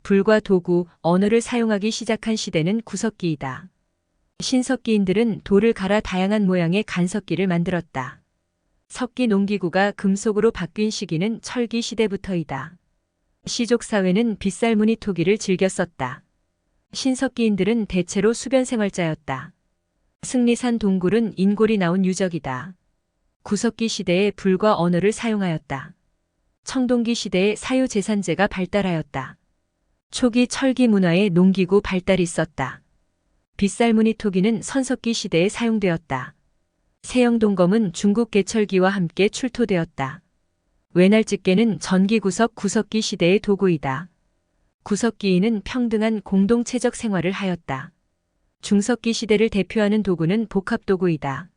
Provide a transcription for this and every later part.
불과 도구, 언어를 사용하기 시작한 시대는 구석기이다. 신석기인들은 돌을 갈아 다양한 모양의 간석기를 만들었다. 석기 농기구가 금속으로 바뀐 시기는 철기 시대부터이다. 시족 사회는 빗살무늬 토기를 즐겨 썼다. 신석기인들은 대체로 수변 생활자였다. 승리산 동굴은 인골이 나온 유적이다. 구석기 시대에 불과 언어를 사용하였다. 청동기 시대에 사유제산제가 발달하였다. 초기 철기 문화에 농기구 발달이 있었다. 빗살무늬 토기는 선석기 시대에 사용되었다. 세영동검은 중국 개철기와 함께 출토되었다. 외날집게는 전기구석 구석기 시대의 도구이다. 구석기인은 평등한 공동체적 생활을 하였다. 중석기 시대를 대표하는 도구는 복합도구이다.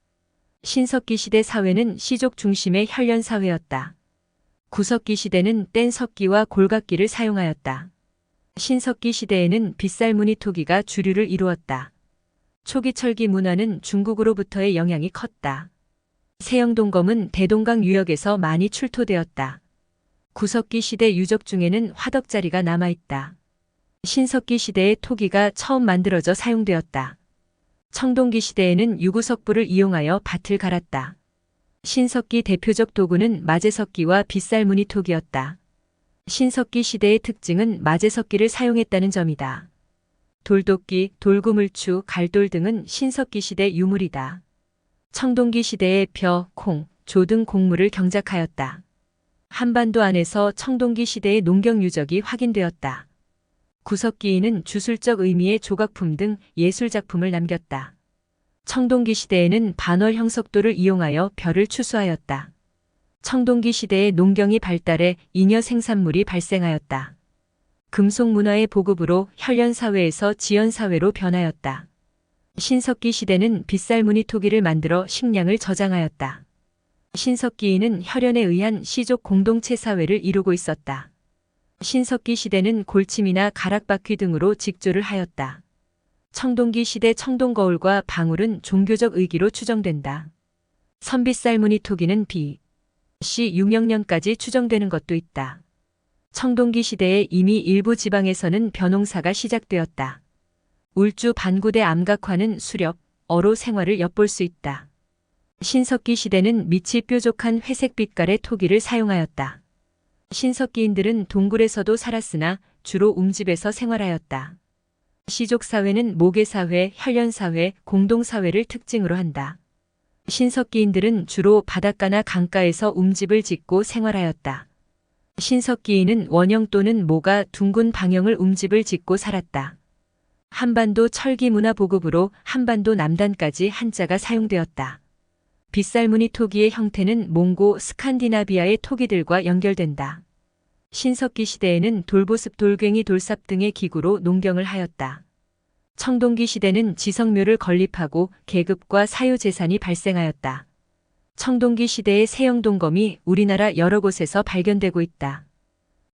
신석기 시대 사회는 시족 중심의 혈련사회였다. 구석기 시대는 뗀석기와 골각기를 사용하였다. 신석기 시대에는 빗살무늬 토기가 주류를 이루었다. 초기 철기 문화는 중국으로부터의 영향이 컸다. 세영동검은 대동강 유역에서 많이 출토되었다. 구석기 시대 유적 중에는 화덕자리가 남아있다. 신석기 시대의 토기가 처음 만들어져 사용되었다. 청동기 시대에는 유구석불을 이용하여 밭을 갈았다. 신석기 대표적 도구는 마제석기와 빗살무늬 토기였다. 신석기 시대의 특징은 마제석기를 사용했다는 점이다. 돌도끼, 돌구물추, 갈돌 등은 신석기 시대 유물이다. 청동기 시대에 벼, 콩, 조 등 곡물을 경작하였다. 한반도 안에서 청동기 시대의 농경 유적이 확인되었다. 구석기인은 주술적 의미의 조각품 등 예술작품을 남겼다. 청동기 시대에는 반월 형석도를 이용하여 벼를 추수하였다. 청동기 시대의 농경이 발달해 잉여 생산물이 발생하였다. 금속 문화의 보급으로 혈련사회에서 지연사회로 변하였다. 신석기 시대는 빗살무늬 토기를 만들어 식량을 저장하였다. 신석기인은 혈연에 의한 시족 공동체 사회를 이루고 있었다. 신석기 시대는 골침이나 가락바퀴 등으로 직조를 하였다. 청동기 시대 청동거울과 방울은 종교적 의기로 추정된다. 선빗살무늬 토기는 B.C. 600년까지 추정되는 것도 있다. 청동기 시대에 이미 일부 지방에서는 벼농사가 시작되었다. 울주 반구대 암각화는 수렵, 어로 생활을 엿볼 수 있다. 신석기 시대는 밑이 뾰족한 회색 빛깔의 토기를 사용하였다. 신석기인들은 동굴에서도 살았으나 주로 움집에서 생활하였다. 시족사회는 모계사회, 혈련사회, 공동사회를 특징으로 한다. 신석기인들은 주로 바닷가나 강가에서 움집을 짓고 생활하였다. 신석기인은 원형 또는 모가 둥근 방형을 움집을 짓고 살았다. 한반도 철기 문화 보급으로 한반도 남단까지 한자가 사용되었다. 빗살무늬 토기의 형태는 몽고 스칸디나비아의 토기들과 연결된다. 신석기 시대에는 돌보습, 돌괭이, 돌삽 등의 기구로 농경을 하였다. 청동기 시대는 지성묘를 건립하고 계급과 사유재산이 발생하였다. 청동기 시대의 세영동검이 우리나라 여러 곳에서 발견되고 있다.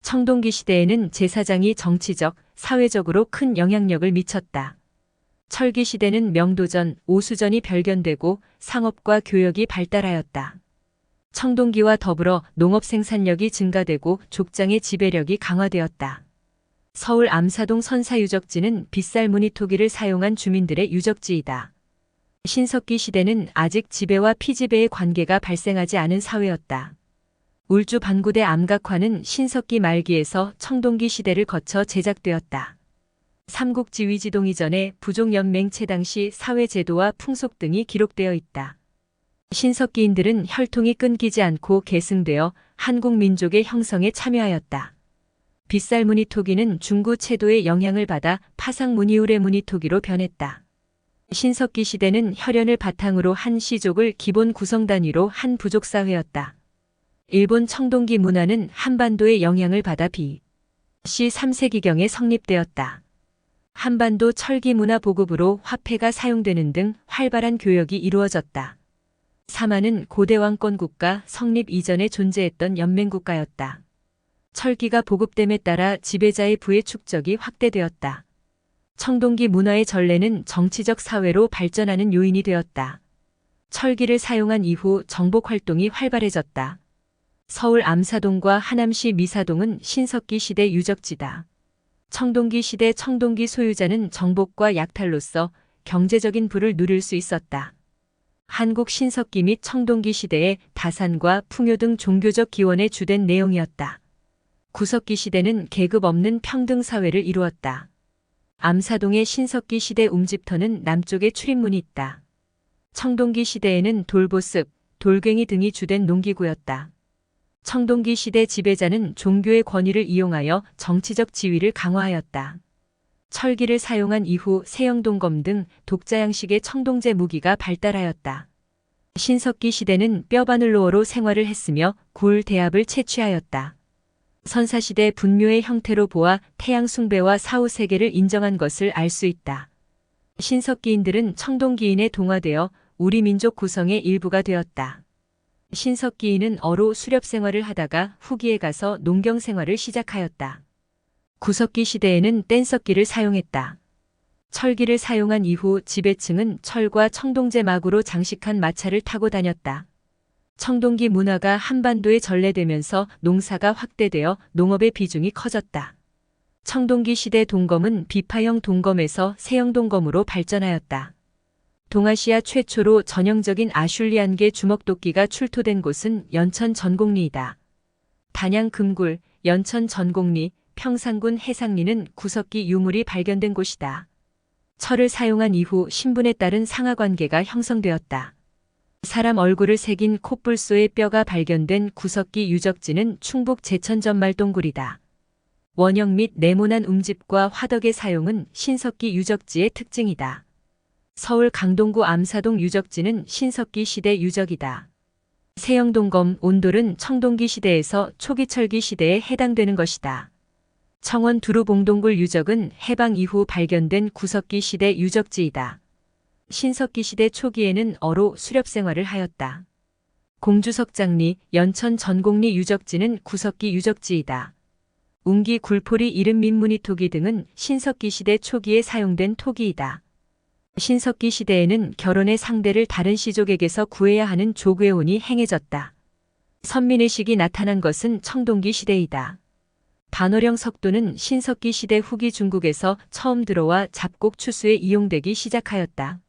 청동기 시대에는 제사장이 정치적, 사회적으로 큰 영향력을 미쳤다. 철기 시대는 명도전, 오수전이 발견되고 상업과 교역이 발달하였다. 청동기와 더불어 농업 생산력이 증가되고 족장의 지배력이 강화되었다. 서울 암사동 선사유적지는 빗살무늬 토기를 사용한 주민들의 유적지이다. 신석기 시대는 아직 지배와 피지배의 관계가 발생하지 않은 사회였다. 울주 반구대 암각화는 신석기 말기에서 청동기 시대를 거쳐 제작되었다. 삼국지위지동 이전에 부족연맹체 당시 사회제도와 풍속 등이 기록되어 있다. 신석기인들은 혈통이 끊기지 않고 계승되어 한국 민족의 형성에 참여하였다. 빗살무늬 토기는 중구 채도의 영향을 받아 파상무늬우레 무늬 토기로 변했다. 신석기 시대는 혈연을 바탕으로 한 시족을 기본 구성 단위로 한 부족사회였다. 일본 청동기 문화는 한반도의 영향을 받아 B.C. 3세기경에 성립되었다. 한반도 철기 문화 보급으로 화폐가 사용되는 등 활발한 교역이 이루어졌다. 사마는 고대 왕권 국가 성립 이전에 존재했던 연맹국가였다. 철기가 보급됨에 따라 지배자의 부의 축적이 확대되었다. 청동기 문화의 전례는 정치적 사회로 발전하는 요인이 되었다. 철기를 사용한 이후 정복 활동이 활발해졌다. 서울 암사동과 하남시 미사동은 신석기 시대 유적지다. 청동기 시대 청동기 소유자는 정복과 약탈로서 경제적인 부를 누릴 수 있었다. 한국 신석기 및 청동기 시대의 다산과 풍요 등 종교적 기원의 주된 내용이었다. 구석기 시대는 계급 없는 평등 사회를 이루었다. 암사동의 신석기 시대 움집터는 남쪽에 출입문이 있다. 청동기 시대에는 돌보습, 돌괭이 등이 주된 농기구였다. 청동기 시대 지배자는 종교의 권위를 이용하여 정치적 지위를 강화하였다. 철기를 사용한 이후 세영동검 등 독자 양식의 청동제 무기가 발달하였다. 신석기 시대는 뼈바늘로어로 생활을 했으며 굴 대합을 채취하였다. 선사시대 분묘의 형태로 보아 태양 숭배와 사후 세계를 인정한 것을 알 수 있다. 신석기인들은 청동기인에 동화되어 우리 민족 구성의 일부가 되었다. 신석기인은 어로 수렵 생활을 하다가 후기에 가서 농경 생활을 시작하였다. 구석기 시대에는 뗀석기를 사용했다. 철기를 사용한 이후 지배층은 철과 청동제 막으로 장식한 마차를 타고 다녔다. 청동기 문화가 한반도에 전래되면서 농사가 확대되어 농업의 비중이 커졌다. 청동기 시대 동검은 비파형 동검에서 세형 동검으로 발전하였다. 동아시아 최초로 전형적인 아슐리안계 주먹도끼가 출토된 곳은 연천 전곡리이다. 단양 금굴, 연천 전곡리, 평상군 해상리는 구석기 유물이 발견된 곳이다. 철을 사용한 이후 신분에 따른 상하관계가 형성되었다. 사람 얼굴을 새긴 콧불소의 뼈가 발견된 구석기 유적지는 충북 제천전 말동굴이다. 원형 및 네모난 움집과 화덕의 사용은 신석기 유적지의 특징이다. 서울 강동구 암사동 유적지는 신석기 시대 유적이다. 세영동검, 온돌은 청동기 시대에서 초기철기 시대에 해당되는 것이다. 청원 두루봉동굴 유적은 해방 이후 발견된 구석기 시대 유적지이다. 신석기 시대 초기에는 어로 수렵 생활을 하였다. 공주석장리, 연천 전곡리 유적지는 구석기 유적지이다. 웅기 굴포리 이름 민무늬 토기 등은 신석기 시대 초기에 사용된 토기이다. 신석기 시대에는 결혼의 상대를 다른 시족에게서 구해야 하는 조괴혼이 행해졌다. 선민의식이 나타난 것은 청동기 시대이다. 반월형 석도는 신석기 시대 후기 중국에서 처음 들어와 잡곡 추수에 이용되기 시작하였다.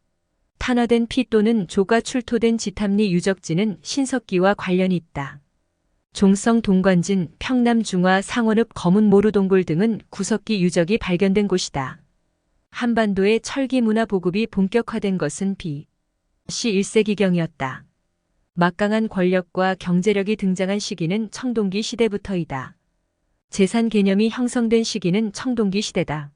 탄화된 피 또는 조가 출토된 지탐리 유적지는 신석기와 관련이 있다. 종성 동관진, 평남 중화 상원읍 검은 모루동굴 등은 구석기 유적이 발견된 곳이다. 한반도의 철기 문화 보급이 본격화된 것은 B.C. 1세기경이었다. 막강한 권력과 경제력이 등장한 시기는 청동기 시대부터이다. 재산 개념이 형성된 시기는 청동기 시대다.